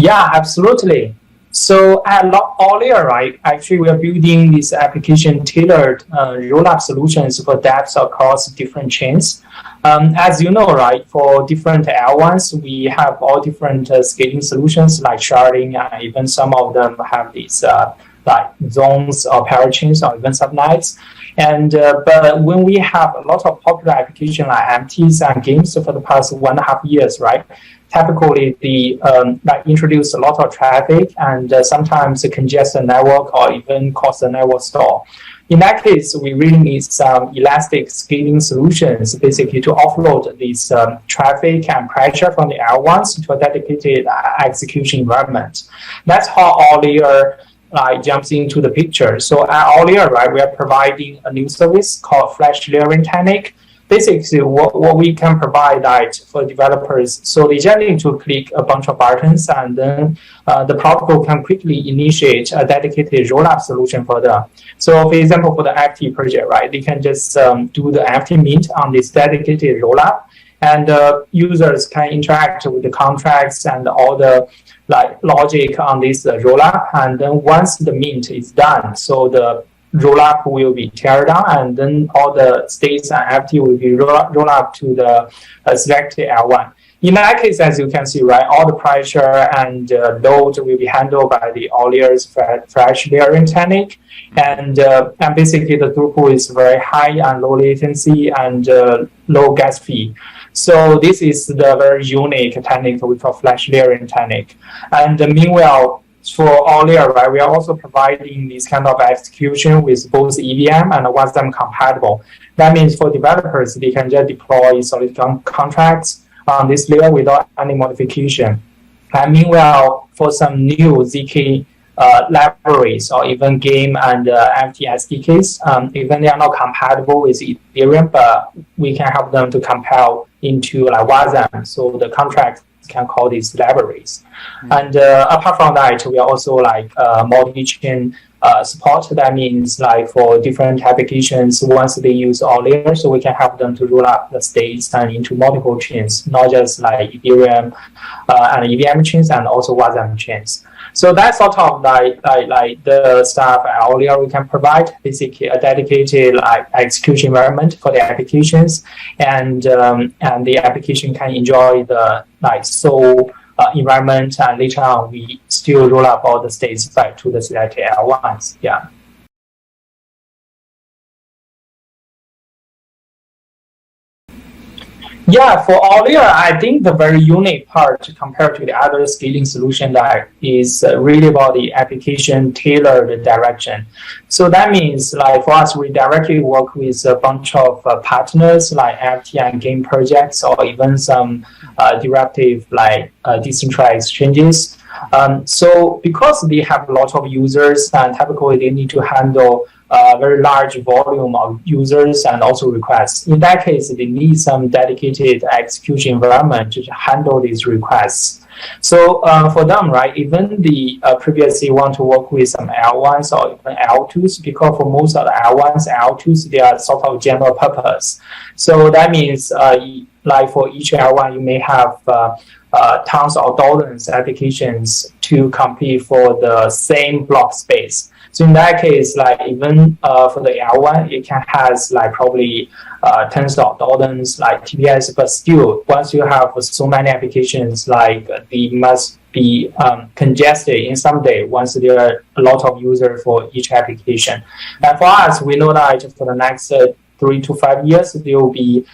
Yeah, absolutely. So at AltLayer, right, actually we are building this application tailored rollup solutions for dApps across different chains. As you know, right, for different L1s, we have all different scaling solutions like sharding, and even some of them have these like zones or parachains or even subnets. And but when we have a lot of popular applications like MTs and games for the past 1.5 years, right? Typically, the like introduce a lot of traffic and sometimes congest the network or even cause the network stall. In that case, we really need some elastic scaling solutions, basically to offload this traffic and pressure from the L1s to a dedicated execution environment. That's how AltLayer jumps into the picture. So at AltLayer, right, we are providing a new service called Flash Layering Technique. Basically, what we can provide that for developers, so they just need to click a bunch of buttons and then the protocol can quickly initiate a dedicated rollup solution for them. So for example, for the FT project, right, they can just do the FT mint on this dedicated rollup, and users can interact with the contracts and all the like logic on this rollup. And then once the mint is done, so the rollup will be teared down, and then all the states and FT will be roll up to the selected L1. In that case, as you can see, right, all the pressure and load will be handled by the AltLayer's Flash Layering Technique, and basically the throughput is very high and low latency and low gas fee. So this is the very unique technique we call Flash Layering Technique. And meanwhile, for AltLayer, right, we are also providing this kind of execution with both EVM and WASM compatible. That means for developers, they can just deploy solid contracts on this layer without any modification. And meanwhile, for some new ZK libraries or even game and FT SDKs, even they are not compatible with Ethereum, but we can help them to compile into like WASM, so the contract can call these libraries. And apart from that, we are also like multi-chain support. That means like for different applications, once they use AltLayer, so we can help them to roll up the states and into multiple chains, not just like Ethereum and EVM chains and also WASM chains. So that's sort of like the stuff at AltLayer we can provide, basically a dedicated like execution environment for the applications, and the application can enjoy the like sole environment, and later on we still roll up all the states back to the selected L1s. Yeah. Yeah, for AltLayer, I think the very unique part compared to the other scaling solution that is really about the application tailored direction. So that means like for us, we directly work with a bunch of partners like FT and game projects, or even some derivative like decentralized exchanges. So because they have a lot of users, and typically they need to handle a very large volume of users and also requests. In that case, they need some dedicated execution environment to handle these requests. So for them, right, even the previously want to work with some L1s or even L2s, because for most of the L1s, L2s, they are sort of general purpose. So that means like for each L1, you may have tons or dozens of applications to compete for the same block space. So in that case, like even for the L1, it can has like probably tens of dozens like TPS, but still, once you have so many applications, like they must be congested in some day once there are a lot of users for each application. And for us, we know that for the next 3 to 5 years, there will be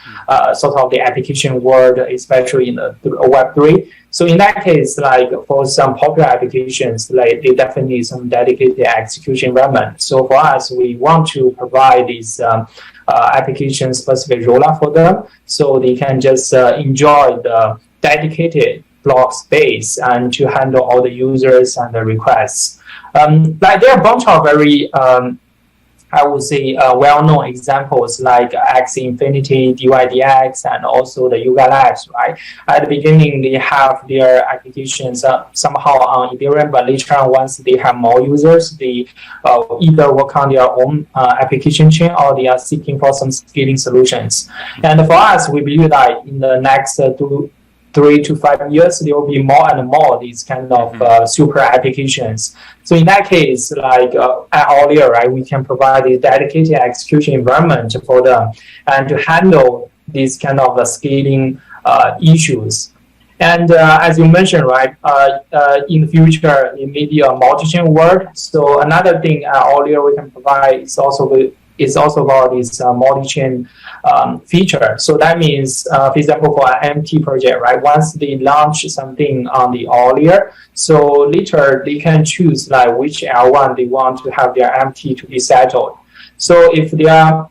sort of the application world, especially in the Web3. So in that case, like for some popular applications, like they definitely need some dedicated execution environment. So for us, we want to provide these application specific rollup for them, so they can just enjoy the dedicated block space and to handle all the users and the requests. Like there are a bunch of very I would say well-known examples like X Infinity, DYDX, and also the Yuga Labs, right? At the beginning, they have their applications somehow on Ethereum, but later on, once they have more users, they either work on their own application chain or they are seeking for some scaling solutions. And for us, we believe that in the next 3 to 5 years, there will be more and more these kind of super applications. So in that case, like at AltLayer, right, we can provide a dedicated execution environment for them and to handle these kind of scaling issues. And as you mentioned, right, in the future, it may be a multi-chain world. So another thing at AltLayer we can provide is also about this multi-chain feature. So that means, for example, for an MT project, right, once they launch something on the AltLayer, so later they can choose like which L1 they want to have their MT to be settled. So if they are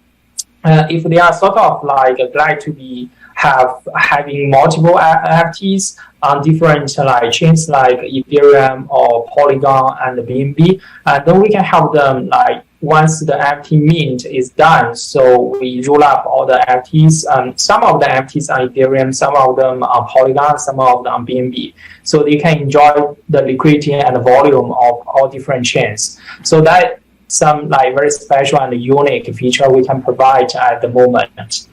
sort of like glad to be having multiple FTs on different like chains like Ethereum or Polygon and BNB, then we can help them like once the FT mint is done. So we roll up all the FTs. Some of the FTs on Ethereum, some of them on Polygon, some of them on BNB. So they can enjoy the liquidity and the volume of all different chains. So that some like very special and unique feature we can provide at the moment.